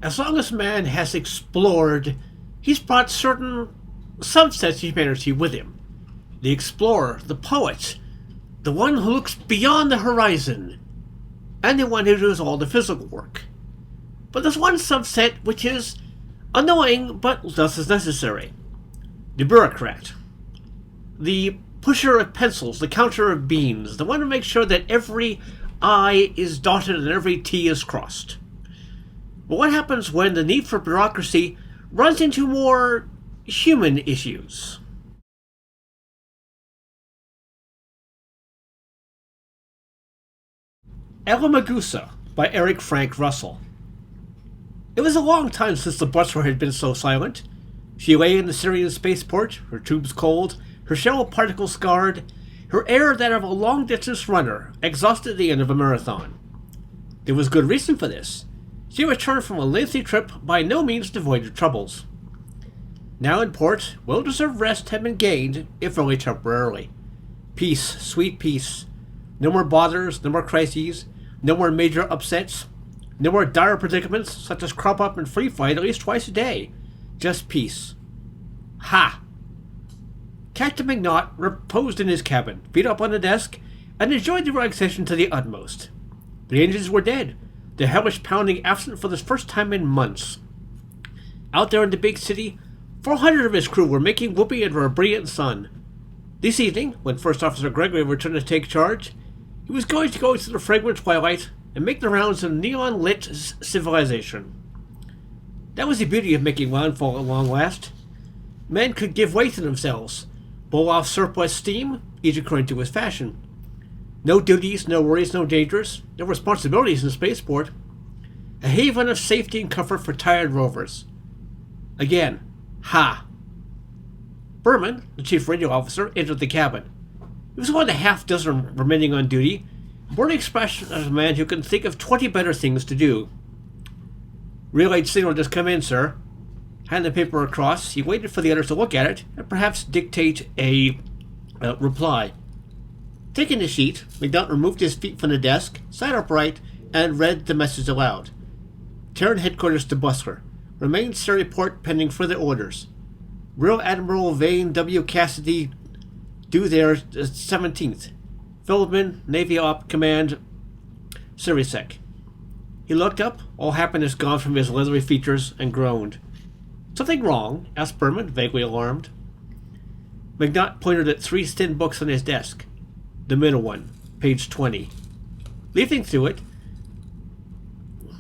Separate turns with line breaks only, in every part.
As long as man has explored, he's brought certain subsets of humanity with him. The explorer, the poet, the one who looks beyond the horizon, and the one who does all the physical work. But there's one subset which is annoying but thus is necessary. The bureaucrat. The pusher of pencils, the counter of beans, the one who makes sure that every I is dotted and every T is crossed. But what happens when the need for bureaucracy runs into more human issues? Alamagusa by Eric Frank Russell. It was a long time since the butler had been so silent. She lay in the Syrian spaceport, her tubes cold, her shell particles scarred, her air that of a long-distance runner, exhausted at the end of a marathon. There was good reason for this. She returned from a lengthy trip by no means devoid of troubles. Now in port, well-deserved rest had been gained, if only temporarily. Peace, sweet peace. No more bothers, no more crises, no more major upsets, no more dire predicaments such as crop up in free flight at least twice a day. Just peace. Ha! Captain McNaught reposed in his cabin, feet up on the desk, and enjoyed the relaxation to the utmost. The engines were dead, the hellish pounding absent for the first time in months. Out there in the big city, 400 of his crew were making whoopee under a brilliant sun. This evening, when First Officer Gregory returned to take charge, he was going to go into the fragrant twilight and make the rounds of neon-lit civilization. That was the beauty of making landfall at long last. Men could give way to themselves, blow off surplus steam, each according to his fashion. No duties, no worries, no dangers, no responsibilities in the spaceport. A haven of safety and comfort for tired rovers. Again, ha! Berman, the chief radio officer, entered the cabin. He was one of the half-dozen remaining on duty, born the expression of a man who can think of 20 better things to do. Relayed signal just come in, sir. Handed the paper across, he waited for the others to look at it and perhaps dictate a reply. Taking the sheet, McNaught removed his feet from the desk, sat upright, and read the message aloud. Terran headquarters to Bustler. Remain Surrey Port pending further orders. Rear Admiral Vane W. Cassidy, due there 17th. Philipman, Navy Op Command, Surisec. He looked up, all happiness gone from his leathery features, and groaned. Something wrong? Asked Berman, vaguely alarmed. McNaught pointed at 3 thin books on his desk. The middle one, page 20. Leafing through it,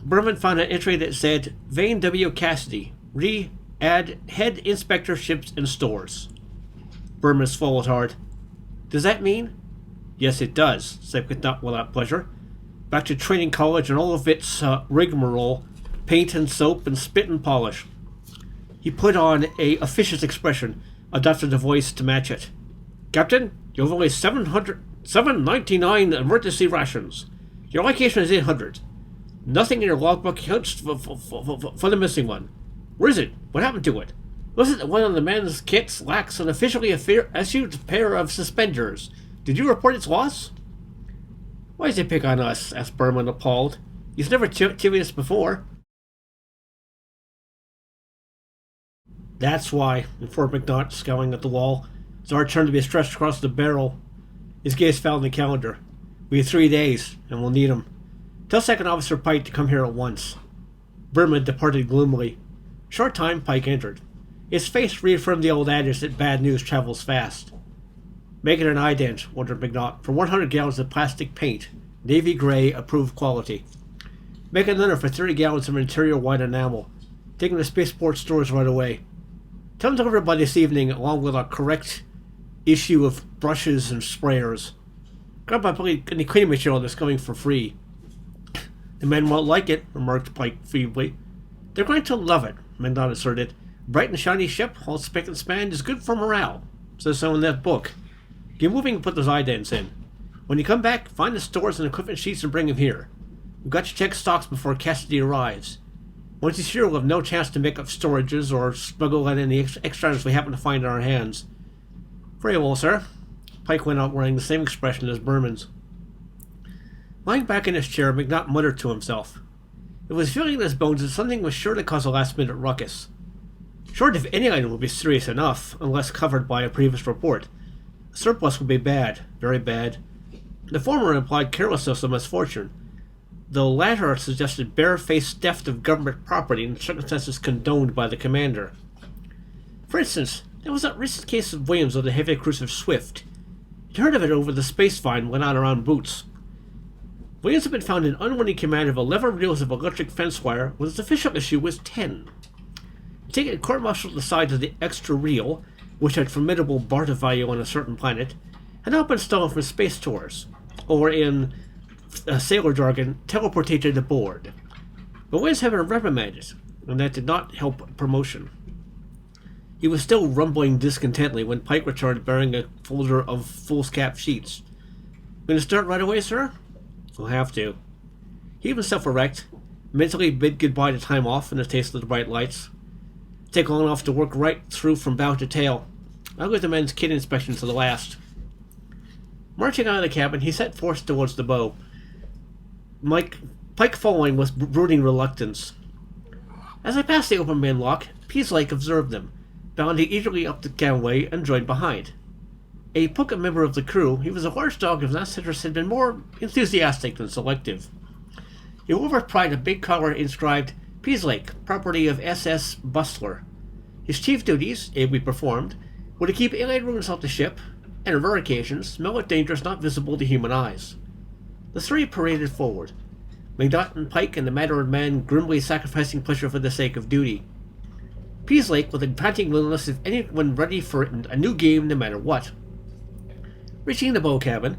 Berman found an entry that said, Vane W. Cassidy, Head Inspector Ships and Stores. Berman swallowed hard. Does that mean? Yes, it does, said McNaught without pleasure. Back to training college and all of its rigmarole, paint and soap and spit and polish. He put on a officious expression, adopted a voice to match it. Captain, you have only 799 emergency rations. Your location is 800. Nothing in your logbook accounts for the missing one. Where is it? What happened to it? Listen, that one of the men's kits lacks an officially issued pair of suspenders. Did you report its loss? Why does he pick on us? Asked Berman, appalled. He's never chivied us before. That's why, informed McNaught, scowling at the wall. It's our turn to be stretched across the barrel. His gaze fell on the calendar. We have 3 days, and we'll need 'em. Tell Second Officer Pike to come here at once. Berman departed gloomily. Short time, Pike entered. His face reaffirmed the old adage that bad news travels fast. Make it an ident, ordered McNaught, for 100 gallons of plastic paint, navy gray, approved quality. Make another for 30 gallons of interior white enamel. Take them to spaceport stores right away. Tell them to deliver by this evening, along with a correct issue of brushes and sprayers. Grab up any cleaning material that's coming for free. The men won't like it, remarked Pike feebly. They're going to love it, McNaught asserted. Bright and shiny ship, all spick and span, is good for morale. Says so in that book. Get moving and put those idents in. When you come back, find the stores and equipment sheets and bring them here. We've got to check stocks before Cassidy arrives. Once he's here, we'll have no chance to make up storages or smuggle in any extras we happen to find in our hands. Very well, sir. Pike went out wearing the same expression as Berman's. Lying back in his chair, McNaught muttered to himself. It It was feeling in his bones that something was sure to cause a last-minute ruckus. Short of any item would be serious enough, unless covered by a previous report. A surplus would be bad, very bad. The former implied carelessness of misfortune. The latter suggested bare-faced theft of government property in circumstances condoned by the commander. For instance, there was that recent case of Williams of the heavy cruiser Swift. He'd heard of it over the space find when out around Boots. Williams had been found in unwitting command of 11 reels of electric fence wire when his official issue was 10. Taking a court-martial to the side of the extra reel, which had formidable barter value on a certain planet, had not been stolen from space tours, or in sailor jargon, teleportated aboard. But Williams had been reprimanded, and that did not help promotion. He was still rumbling discontentedly when Pike returned bearing a folder of foolscap sheets. "Gonna start right away, sir?" "We'll have to." He heaved himself erect, mentally bid goodbye to time off and the taste of the bright lights. Take long enough to work right through from bow to tail. I'll get the men's kit inspection to the last. Marching out of the cabin, he set forth towards the bow. Pike following with brooding reluctance. As I passed the open main-lock, Peaslake observed them, bounding eagerly up the gangway and joined behind. A Pooka member of the crew, he was a large dog of last interest had been more enthusiastic than selective. He wore with pride a big collar inscribed Peaslake, property of SS Bustler. His chief duties, ably performed, were to keep alien ruins off the ship, and on rare occasions, smell out dangers not visible to human eyes. The three paraded forward, McNaught and Pike and the matter-of man grimly sacrificing pleasure for the sake of duty. Peaslake with a panting willingness of anyone ready for a new game no matter what. Reaching the bow cabin,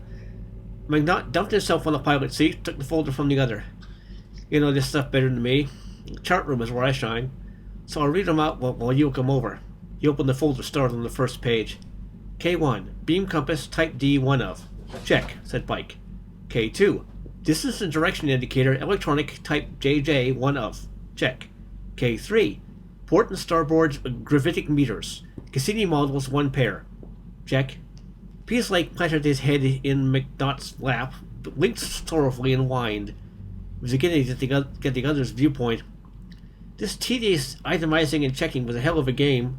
McNaught dumped himself on the pilot seat, took the folder from the other. "You know this stuff better than me. The chart room is where I shine, so I'll read them out while you come over." He opened the folder started on the first page. K1, beam compass, type D, 1 of. "Check," said Pike. K2, distance and direction indicator, electronic, type JJ, 1 of. Check. K3, port and starboard gravitic meters, Cassini models, 1 pair. Check. Peaslake planted his head in McNaught's lap, blinked sorrowfully and whined. He was beginning to get the other's viewpoint. This tedious itemizing and checking was a hell of a game.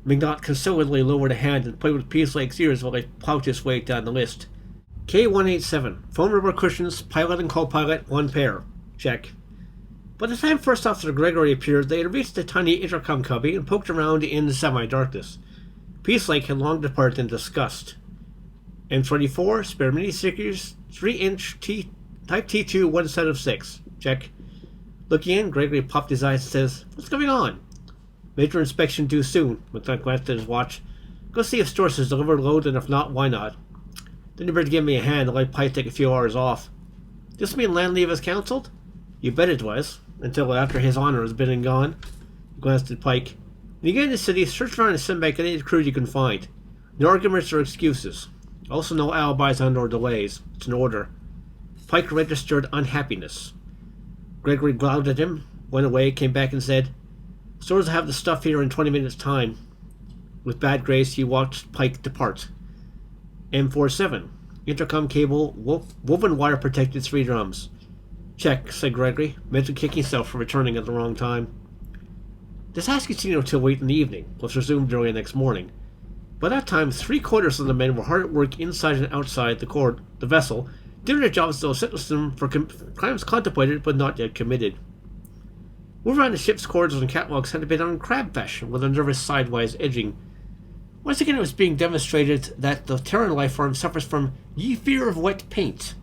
McNaught consoledly lowered a hand and played with Peaslake's ears while he plowed his way down the list. K187, foam rubber cushions, pilot and co-pilot, 1 pair. Check. By the time First Officer Gregory appeared, they had reached the tiny intercom cubby and poked around in the semi-darkness. Peaslake had long departed in disgust. M24, spare mini-stickers, 3-inch type T2, 1 set of 6. Check. Looking in, Gregory popped his eyes and says, "What's going on?" "Major inspection due soon." McNaught glanced at his watch. "Go see if Storrs has delivered load, and if not, why not? Then you better give me a hand and let Pike take a few hours off." "This mean land leave as counselled?" "You bet it was, until after his honor has been and gone." He glanced at Pike. "When you get in the city, search around and send back any crew you can find. No arguments or excuses. Also no alibis and or delays. It's an order." Pike registered unhappiness. Gregory growled at him, went away, came back and said, "Stores will have the stuff here in 20 minutes' time." With bad grace, he watched Pike depart. M47, intercom cable, woven wire protected 3 drums. "Check," said Gregory, mentally kicking himself for returning at the wrong time. The task continued till late in the evening, was resumed early the next morning. By that time, 3/4 of the men were hard at work inside and outside the vessel, doing their jobs that will sentence them for crimes contemplated but not yet committed. Move around the ship's corridors and catwalks had been on crab fashion with a nervous sidewise edging. Once again it was being demonstrated that the Terran life form suffers from ye fear of wet paint.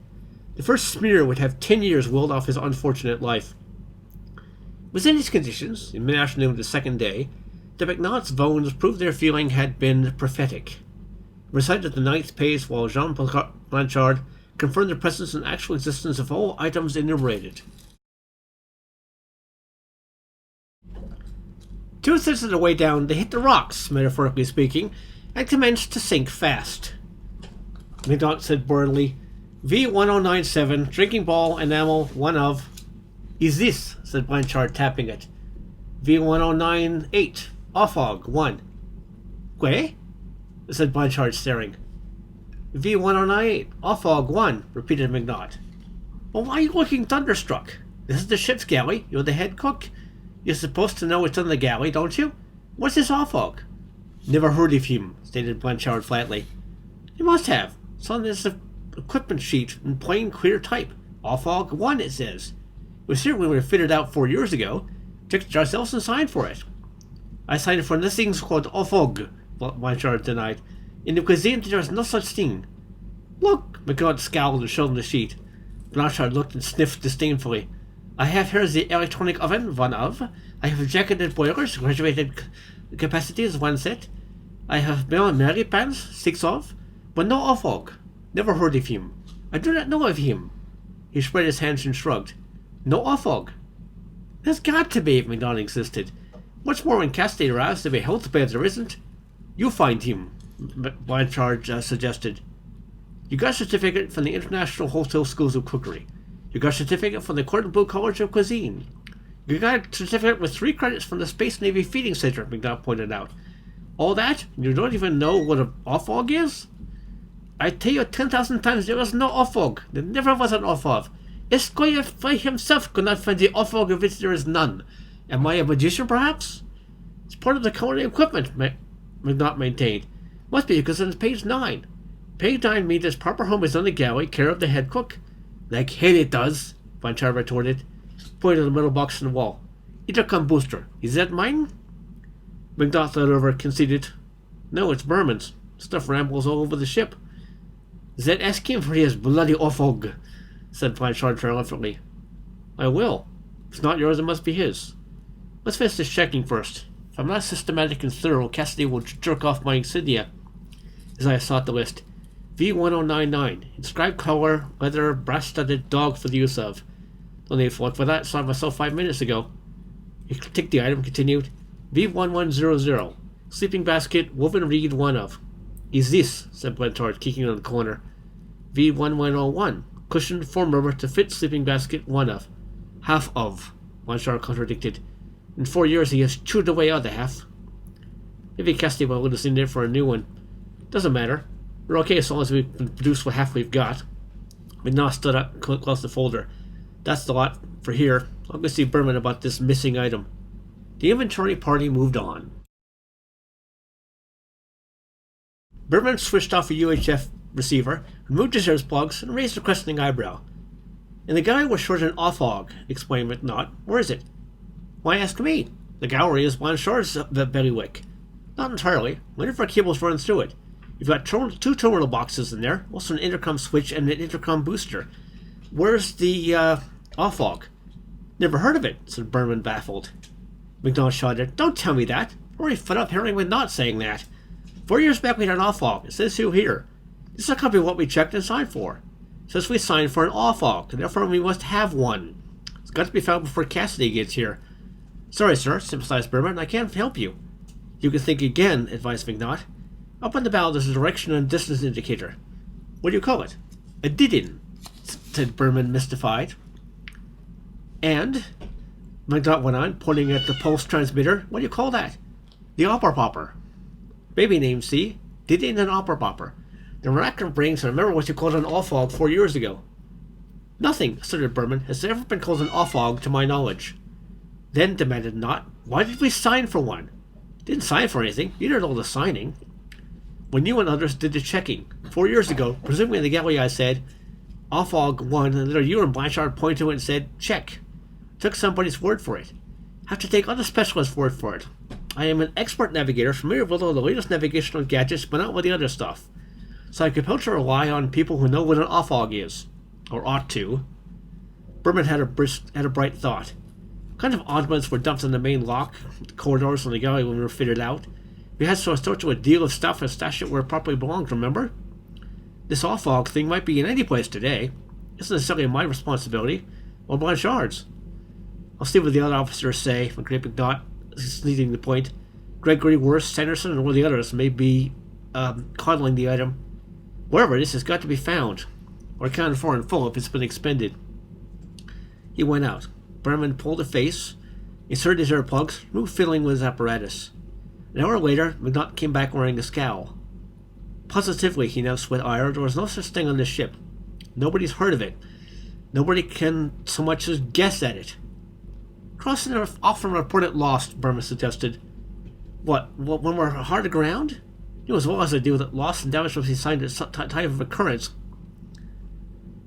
The first smear would have 10 years willed off his unfortunate life. Within these conditions, in mid-afternoon of the second day, the McNaught's bones proved their feeling had been prophetic. Recited the 9th page while Jean Blanchard confirmed the presence and actual existence of all items enumerated. 2/3 of the way down, they hit the rocks, metaphorically speaking, and commenced to sink fast. McNaught said burnily, "V1097, drinking ball, enamel, 1 of." "Is this?" said Blanchard, tapping it. "V1098, off-og, 1. "Quay?" said Blanchard, staring. "V1098, off-og, 1, repeated McNaught. "Well, why are you looking thunderstruck?" This is the ship's galley. You're the head cook. You're supposed to know what's in the galley, don't you? What's this Offog? Never heard of him, stated Blanchard flatly. You must have. It's on this equipment sheet in plain, clear type. Offog 1, it says. It was here when we were fitted out 4 years ago. Checked ourselves and signed for it. I signed for this thing's called Offog, Blanchard denied. In the cuisine, there is no such thing. Look, McGraw scowled and showed him the sheet. Blanchard looked and sniffed disdainfully. I have here the electronic oven, one of. I have jacketed boilers, graduated capacities, one set. I have Mary pans, 6 of. But no Offog. Never heard of him. I do not know of him. He spread his hands and shrugged. No Offog. There's got to be, McDonald insisted. Much more when Cassidy arrives to be health bed there isn't. You find him, Blanchard suggested. You got a certificate from the International Hotel Schools of Cookery. You got a certificate from the Cordon Bleu College of Cuisine. You got a certificate with 3 credits from the Space Navy Feeding Center, McDonald pointed out. All that? You don't even know what an Offog is? I tell you 10,000 times there was no Offog. There never was an Offog. Esquire himself could not find the Offog of which there is none. Am I a magician, perhaps? It's part of the culinary equipment, McNaught maintained. Must be because it's page 9. Page 9 means its proper home is on the galley, care of the head cook. Like hell it does, Blanchard retorted, pointing to the metal box in the wall. Intercom booster. Is that mine? McNaught thought over, conceded. No, it's Berman's. Stuff rambles all over the ship. Then ask him for his bloody Offog, said Blanchard triumphantly. I will. If it's not yours, it must be his. Let's finish this checking first. If I'm not systematic and thorough, Cassidy will jerk off my insignia. As I sought the list. V1099. Inscribed color, leather, brass-studded, dog for the use of. No need for luck for that. Saw it myself 5 minutes ago. He ticked the item, continued. V1100. Sleeping basket, woven reed, 1 of. Is this, said Blanchard, kicking on the corner. V1101. Cushioned foam rubber to fit sleeping basket, 1 of. Half of, Blanchard contradicted. In 4 years he has chewed away other half. Maybe Cassidy will let us in there for a new one. Doesn't matter. We're okay as long as we can produce what half we've got. McNaught stood up and closed the folder. That's the lot for here. I'll go see Berman about this missing item. The inventory party moved on. Berman switched off a UHF receiver, removed his earplugs, and raised a questioning eyebrow. In the gallery was short an Offog, explained McNaught. Where is it? Why ask me? The gallery is Blanchard's bailiwick. Not entirely. One of our cables runs through it. You've got 2 terminal boxes in there, also an intercom switch and an intercom booster. Where's the Offog? Never heard of it, said Berman, baffled. McNaught shouted, Don't tell me that. I'm already fed up hearing McNaught saying that. 4 years back we had an Offog. It says who here. This is a copy of what we checked and signed for. It says we signed for an Offog, and therefore we must have one. It's got to be found before Cassidy gets here. Sorry, sir, sympathized Berman. I can't help you. You can think again, advised McNaught. Up on the bow there's a direction and distance indicator. What do you call it? A didin, said Berman, mystified. And, McNaught went on, pointing at the pulse transmitter, what do you call that? The Opera Popper. Baby name, see? Didin and Opera Popper. The rack brains and remember what you called an Offog 4 years ago. Nothing, asserted Berman, has ever been called an Offog to my knowledge. Then, demanded Knott, why did we sign for one? Didn't sign for anything. You did all the signing. When you and others did the checking 4 years ago, presumably in the gallery, I said, Offog 1, and then you and Blanchard pointed to it and said, check. Took somebody's word for it. Have to take other specialists' word for it. I am an expert navigator, familiar with all the latest navigational gadgets, but not with the other stuff. So I compelled to rely on people who know what an Offog is. Or ought to. Berman had a bright thought. What kind of oddments were dumped in the main lock, the corridors, and the gallery when we were fitted out? We had so sort of a deal of stuff and stashed it where it properly belonged, remember? This Offog thing might be in any place today. It's not necessarily my responsibility, or Blanchard's. I'll see what the other officers say, McNaught is leading the point. Gregory, Worst, Sanderson, and all the others may be coddling the item. Wherever it is, it's got to be found, or accounted for in full if it's been expended. He went out. Berman pulled a face, inserted his earplugs, removed fiddling with his apparatus. An hour later, McNaught came back wearing a scowl. Positively, he announced with ire, there was no such thing on this ship. Nobody's heard of it. Nobody can so much as guess at it. Crossing are often reported lost, Berman suggested. What, when we're hard aground? You know as well as I do that loss and damage must be assigned to some type of occurrence.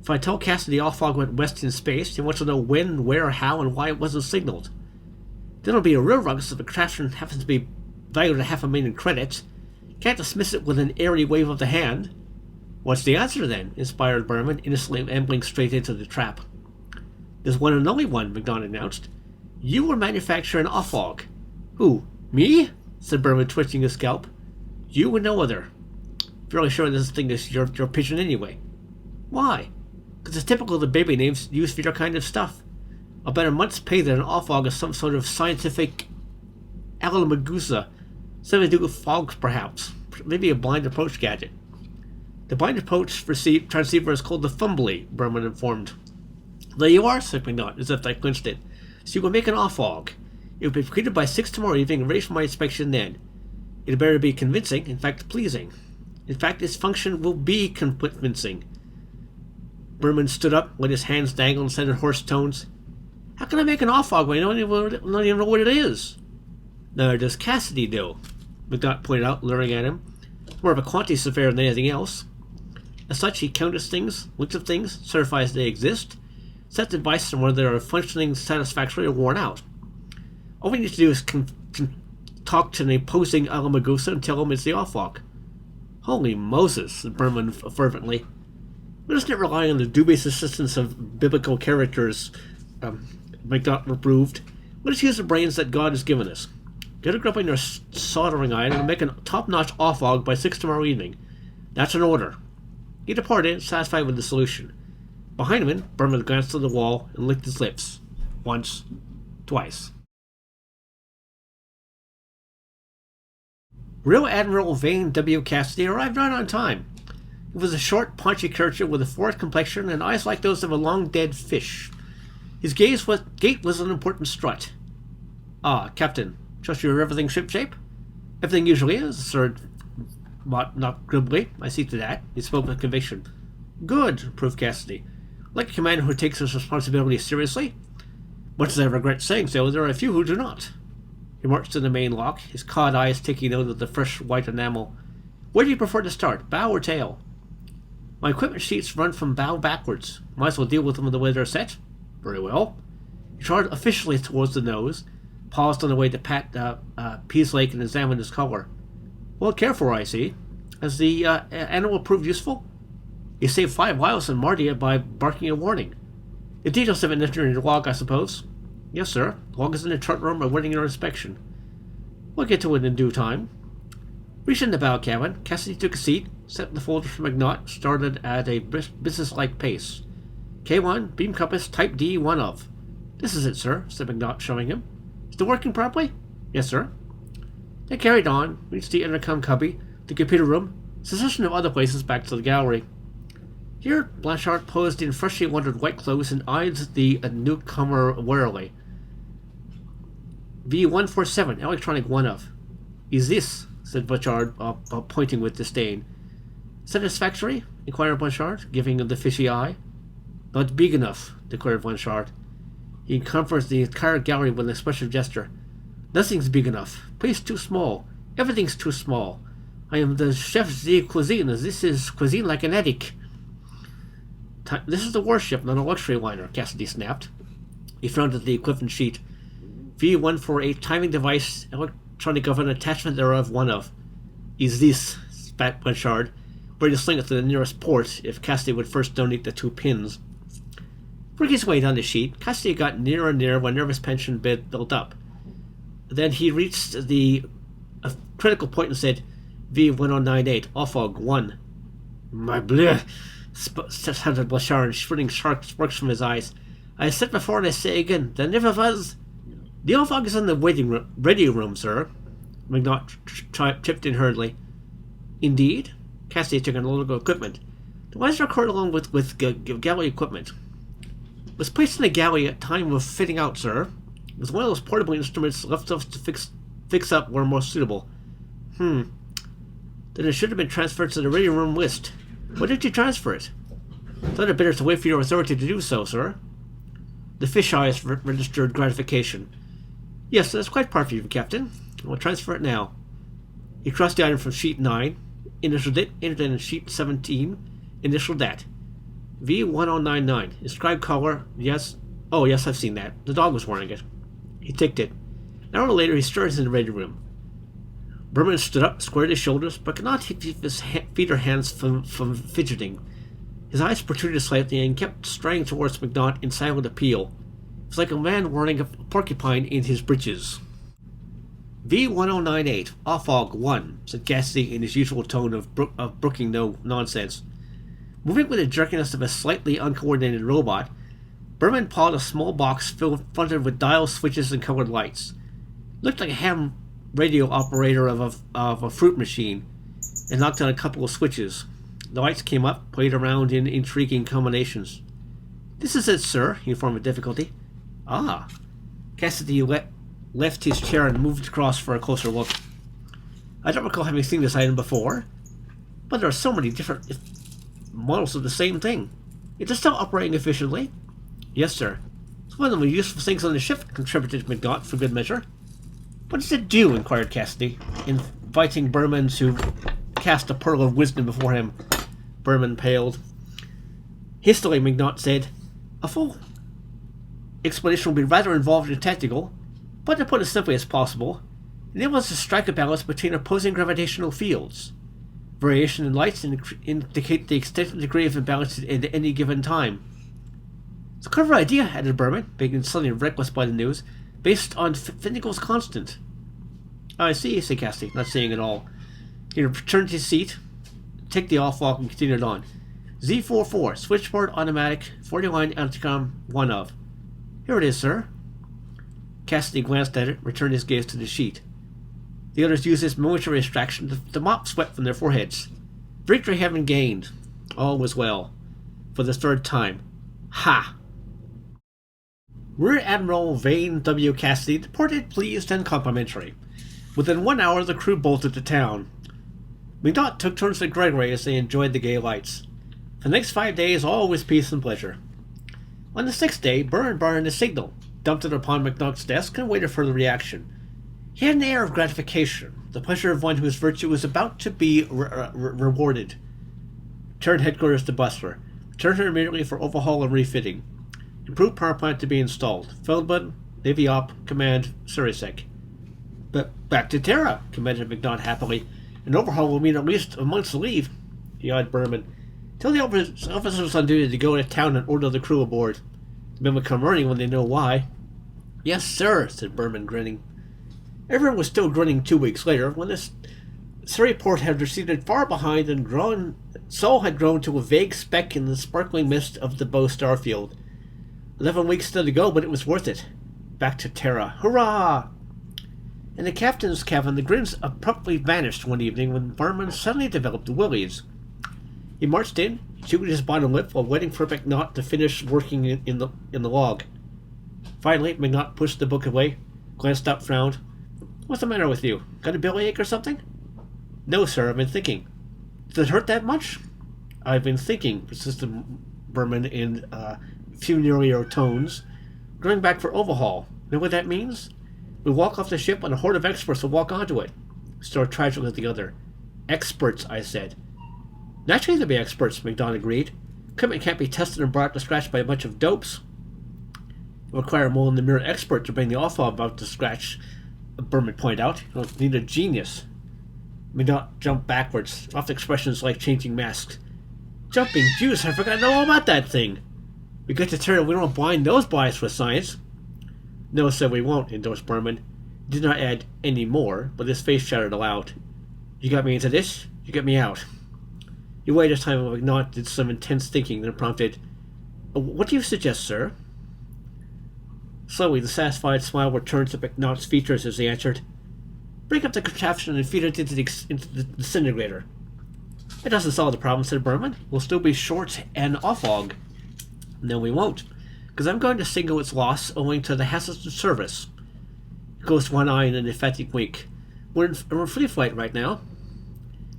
If I tell Cassidy all fog went west in space, he wants to know when, where, how, and why it wasn't signaled. Then it'll be a real ruckus if the contraption happens to be valued at 500,000 credits. Can't dismiss it with an airy wave of the hand. What's the answer then? Inspired Berman, innocently ambling straight into the trap. There's one and only one, McNaught announced. You will manufacture an off-log. Who? Me? Said Berman, twitching his scalp. You and no other. Fairly sure this thing is your pigeon anyway. Why? Because it's typical of the baby names used for your kind of stuff. I'll bet a month's pay that an off-log is some sort of scientific allamagoosa. Something to do with fogs, perhaps. Maybe a blind approach gadget. The blind approach transceiver is called the Fumbly, Berman informed. There you are, said McNaught, as if I clinched it. So you will make an off-log. It will be completed by 6 tomorrow evening and ready for my inspection then. It better be convincing, in fact pleasing. In fact, its function will be convincing. Berman stood up, let his hands dangle and said in hoarse tones, How can I make an off-log when I don't even know what it is? Neither does Cassidy do, McNaught pointed out, leering at him. It's more of a quantity surveyor than anything else. As such, he counts things, looks at things, certifies they exist, sets advice on whether they are functioning satisfactorily or worn out. All we need to do is talk to an opposing allamagoosa and tell him it's the off-log. Holy Moses, said Berman fervently. We're just not relying on the dubious assistance of biblical characters, McNaught reproved. Let us use the brains that God has given us. Get a grip on your soldering iron and make a top-notch off-log by 6 tomorrow evening. That's an order. He departed, satisfied with the solution. Behind him, Berman glanced at the wall and licked his lips. Once. Twice. Rear Admiral Vane W. Cassidy arrived right on time. He was a short, paunchy creature with a florid complexion and eyes like those of a long-dead fish. His gait was an important strut. Ah, Captain, trust you everything shipshape? Everything usually is, Sir. Not glibly. I see to that. He spoke with conviction. Good, approved Cassidy. Like a commander who takes his responsibility seriously. Much as I regret saying so, there are a few who do not. He marched to the main lock, his cod eyes taking note of the fresh white enamel. Where do you prefer to start, bow or tail? My equipment sheets run from bow backwards. Might as well deal with them the way they're set. Very well. He trotted officially towards the nose, paused on the way to pat Pease Lake and examine his color. Well cared for, I see. Has the animal proved useful? You saved 5 lives in Mardia by barking a warning. The details have been entered in your log, I suppose? Yes, sir. The log is in the chart room awaiting your inspection. We'll get to it in due time. Reached in the bow cabin, Cassidy took a seat, set the folder for McNaught, started at a business-like pace. K1, beam compass, type D, 1 of. This is it, sir, said McNaught, showing him. Still working properly? Yes, sir. They carried on, reached the intercom cubby, the computer room, succession of other places back to the gallery. Here, Blanchard posed in freshly laundered white clothes and eyed the newcomer warily. V147, electronic 1 of. Is this? Said Blanchard, pointing with disdain. Satisfactory? Inquired Blanchard, giving him the fishy eye. Not big enough, declared Blanchard. He comforts the entire gallery with an expressive gesture. Nothing's big enough. Place too small. Everything's too small. I am the chef de cuisine. This is cuisine like an attic. This is a warship, not a luxury liner, Cassidy snapped. He frowned at the equipment sheet. V148 timing device, electronic oven, attachment thereof, 1 of. Is this? Spat Blanchard, ready to sling it to the nearest port if Cassidy would first donate the 2 pins. Working his way down the sheet, Cassidy got nearer and nearer when nervous tension built up. Then he reached a critical point and said, V1098, off-log 1. My bleh, shouted Blanchard, shooting sharp sparks from his eyes. I said before and I say again, there never was. The off-log is in the ready room, sir. McNaught chipped in hurriedly. Indeed? Cassidy took analytical equipment. The wires are recorded along with galley equipment. It was placed in the galley at time of fitting out, sir. It was one of those portable instruments left us to fix up where more suitable. Then it should have been transferred to the ready room list. Why did you transfer it? Thought it better to wait for your authority to do so, sir. The fish eyes registered gratification. Yes, that's quite part of you, Captain. We'll transfer it now. He crossed the item from sheet 9, initialed it, entered it in sheet 17, initialed that. V1099. Inscribed color, yes. Oh, yes, I've seen that. The dog was wearing it. He ticked it. An hour later, he stirred in the ready room. Berman stood up, squared his shoulders, but could not keep his feet or hands from fidgeting. His eyes protruded slightly and kept straying towards McNaught in silent appeal. It was like a man wearing a porcupine in his breeches. V1098, Offog 1, said Cassidy in his usual tone of brooking no nonsense. Moving with the jerkiness of a slightly uncoordinated robot, Berman pawed a small box fronted with dials, switches, and colored lights. It looked like a ham radio operator of a fruit machine, and knocked on a couple of switches. The lights came up, played around in intriguing combinations. This is it, sir, he informed with difficulty. Ah. Cassidy left his chair and moved across for a closer look. I don't recall having seen this item before, but there are so many different models of the same thing. Is it still operating efficiently? Yes, sir. It's one of the most useful things on the ship, contributed McNaught for good measure. What does it do? Inquired Cassidy, inviting Berman to cast a pearl of wisdom before him. Berman paled. Hastily, McNaught said, a full explanation will be rather involved and technical, but to put it as simply as possible, it enables us to strike a balance between opposing gravitational fields. Variation in lights indicate the extent and degree of imbalance at any given time. It's a clever idea, added Berman, being suddenly reckless by the news, based on Finnickel's constant. I see, said Cassidy, not seeing it all. He returned to his seat, took the off-walk, and continued on. Z44, switchboard automatic, 40-line intercom, 1 of. Here it is, sir. Cassidy glanced at it, returned his gaze to the sheet. The others used this momentary distraction to mop sweat from their foreheads. Victory having gained. All was well. For the third time. Ha! Rear Admiral Vane W. Cassidy departed pleased and complimentary. Within 1 hour, the crew bolted to town. McNaught took turns with Gregory as they enjoyed the gay lights. For the next 5 days, all was peace and pleasure. On the 6th day, Byrne burned a signal, dumped it upon McNaugh's desk, and waited for the reaction. He had an air of gratification, the pleasure of one whose virtue was about to be rewarded. Turned headquarters to Bustler. Returned her immediately for overhaul and refitting. Improved power plant to be installed. Feldman, Navy Op, Command, Surisek. But back to Terra, commented McNaught happily. An overhaul will mean at least a month's leave. He eyed Berman. Tell the officers on duty to go to town and order the crew aboard. The men will come running when they know why. Yes, sir, said Berman, grinning. Everyone was still grinning 2 weeks later, when the Surrey port had receded far behind and Sol had grown to a vague speck in the sparkling mist of the Bow starfield. 11 weeks still to go, but it was worth it. Back to Terra. Hurrah! In the captain's cabin, the grins abruptly vanished one evening when Berman suddenly developed the willies. He marched in, chewed his bottom lip while waiting for McNaught to finish working in the log. Finally, McNaught pushed the book away, glanced up, frowned. What's the matter with you? Got a bellyache or something? No, sir, I've been thinking. Does it hurt that much? I've been thinking, persisted Berman in funereal tones. Going back for overhaul. Know what that means? We walk off the ship and a horde of experts will walk onto it. Stared tragically at the other. Experts, I said. Naturally they'll be experts, McNaught agreed. Equipment can't be tested and brought up to scratch by a bunch of dopes. It will require more than the mere expert to bring the off-hub up to scratch, Berman pointed out. You'll need a genius. McNaught jumped backwards, off expressions like changing masks. Jumping juice, I forgot all about that thing. We get to Terra, we don't blind those boys with science. No, sir, we won't, endorsed Berman. He did not add any more, but his face shouted aloud. You got me into this, you get me out. He waited a time while McNaught did some intense thinking, then prompted, What do you suggest, sir? Slowly, the satisfied smile returned to McNaught's features as he answered, Break up the contraption and feed it into the disintegrator. It doesn't solve the problem, said Berman. We'll still be short and off-log. No, we won't, because I'm going to signal its loss owing to the hazards of service. He closed one eye in an emphatic wink. We're in free flight right now.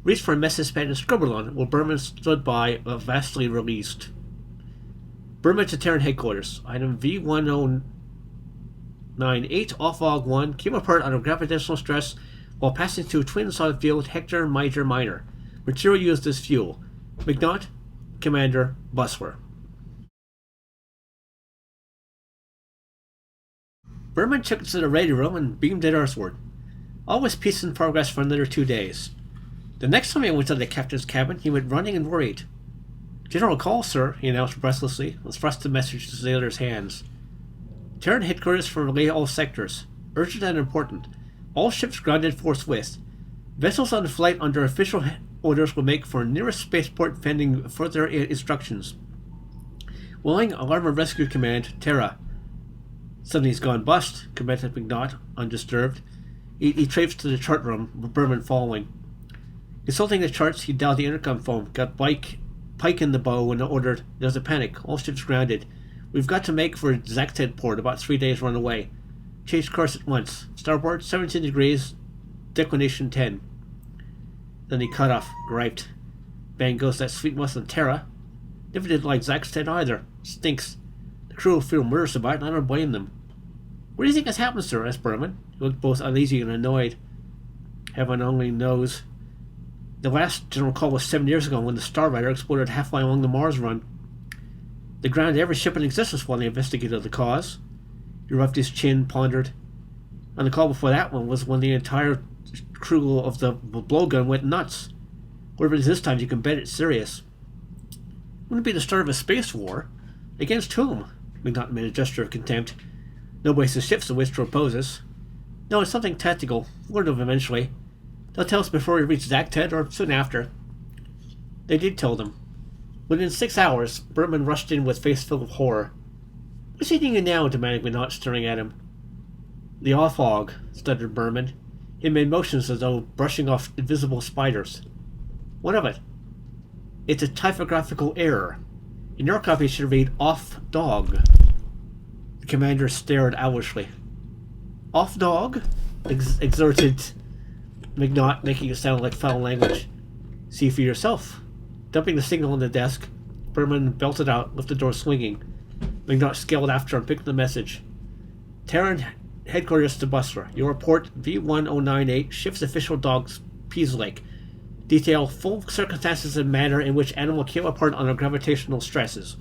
Reached for a message pad and scribbled on it while Berman stood by, vastly released. Berman to Terran headquarters. Item V1098 off-log 1 came apart under gravitational stress while passing through twin solid field Hector Major Minor. Material used as fuel. McNaught, Commander, Buswer. Berman took it to the radio room and beamed it earthward. All was peace and progress for another 2 days. The next time he went to the captain's cabin, he went running and worried. "General call, sir," he announced breathlessly, and thrust the message into the sailor's hands. "Terran headquarters for relay all sectors. Urgent and important. All ships grounded forthwith. Vessels on flight under official orders will make for nearest spaceport pending further instructions. Willing Alarm and Rescue Command, Terra." "Something's gone bust," commented McNaught, undisturbed. He traipsed to the chart room, with Berman following. Consulting the charts, he dialed the intercom phone, got Pike in the bow, and ordered, "There's a panic. All ships grounded. We've got to make for Zakted port, about 3 days run away. Change course at once. Starboard, 17 degrees, declination 10. Then he cut off, griped. "Bang goes that sweet muscle Terra. Never did like Zakted either. Stinks. The crew will feel murderous about it, and I don't blame them." "What do you think has happened, sir?" asked Berman. He looked both uneasy and annoyed. "Heaven only knows. The last general call was 7 years ago when the Starrider exploded halfway along the Mars run. They grounded every ship in existence while they investigated the cause." He rubbed his chin, pondered. "And the call before that one was when the entire crew of the blowgun went nuts. Whatever it is this time, you can bet it's serious." "Wouldn't it be the start of a space war? Against whom?" McNaught made a gesture of contempt. "No wasted ships in which to oppose us." "No, it's something tactical. Learn of eventually. They'll tell us before we reach Zakted or soon after." They did tell them. Within 6 hours, Berman rushed in with face full of horror. "What's eating you now?" demanded McNaught, staring at him. "The off-log," stuttered Berman. He made motions as though brushing off invisible spiders. "What of it?" "It's a typographical error. In your copy it should read off-dog." The commander stared owlishly. "Off-dog?" exerted McNaught, making it sound like foul language. "See for yourself." Dumping the signal on the desk, Berman belted out, left the door swinging. McNaught scaled after and picked up the message. "Terran headquarters to Buswer. Your report, V1098, ship's official dogs, Pease Lake. Detail full circumstances and manner in which animal came apart under gravitational stresses.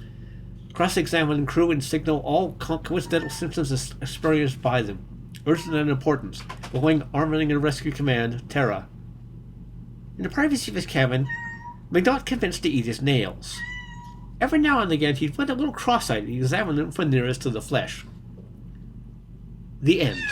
Cross-examine crew and signal all coincidental symptoms experienced by them. Urgent and important. Willing Arming and Rescue Command, Terra." In the privacy of his cabin, McNaught convinced to eat his nails. Every now and again he'd went a little cross-eyed and examined them for nearest to the flesh. The end.